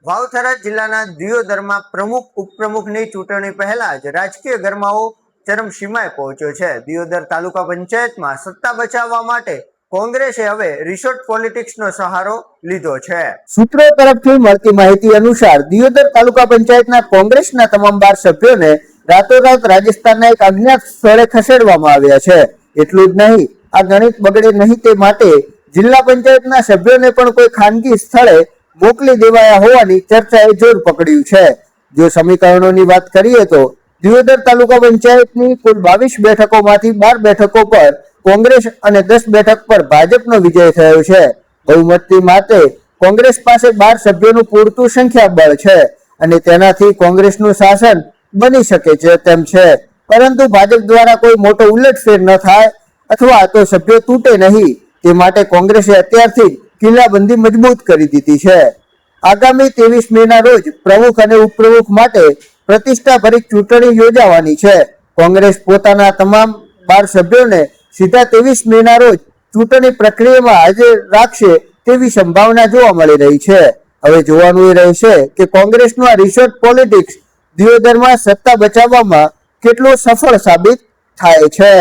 વાવથરા જિલ્લાના દિયોદરમાં પ્રમુખ ઉપપ્રમુખની ચૂંટણી પહેલા જ રાજકીય ગરમાવો ચરમસીમાએ પહોંચ્યો છે। દિયોદર તાલુકા પંચાયતમાં સત્તા બચાવવા માટે કોંગ્રેસે હવે રિસોર્ટ પોલિટિક્સનો સહારો લીધો છે। સૂત્રો તરફથી મળતી માહિતી અનુસાર દિયોદર તાલુકા પંચાયતના કોંગ્રેસના તમામ 12 સભ્યોને રાતોરાત રાજસ્થાનના એક અજ્ઞાત સ્થળે ખસેડવામાં આવ્યા છે। એટલું જ નહીં, આ ગણિત બગડે નહીં તે માટે જિલ્લા પંચાયતના સભ્યોને પણ કોઈ ખાનગી સ્થળે મોકલી દેવાયા હોવાની ચર્ચાએ જોર પકડ્યું છે। જો સમીકરણોની વાત કરીએ તો દિયોદર તાલુકા પંચાયતની કુલ 22 બેઠકોમાંથી 12 બેઠકો પર કોંગ્રેસ અને 10 બેઠક પર ભાજપનો વિજય થયો છે। બહુમતી માટે કોંગ્રેસ પાસે 12 સભ્યોનું પૂરતું સંખ્યાબળ છે અને તેનાથી કોંગ્રેસનું શાસન બની શકે છે તેમ છે। પરંતુ ભાજપ દ્વારા કોઈ મોટો ઉલટફેર ન થાય અથવા તો સભ્યો તૂટે નહીં તે માટે કોંગ્રેસે અત્યારથી કિલ્લાબંધી મજબૂત કરી દીધી છે। આગામી 23 મેના રોજ પ્રમુખ અને ઉપપ્રમુખ માટે પ્રતિષ્ઠાભરી ચૂંટણી યોજાવાની છે। કોંગ્રેસ પોતાના તમામ 12 સભ્યોને સીધા 23 મેના રોજ ચૂંટણી પ્રક્રિયામાં હાજર રાખશે તેવી સંભાવના જોવા મળી રહી છે। હવે જોવાનું એ રહેશે કે કોંગ્રેસનું આ રિસોર્ટ પોલિટિક્સ દિયોદરમાં સત્તા બચાવવામાં કેટલું સફળ સાબિત થાય છે।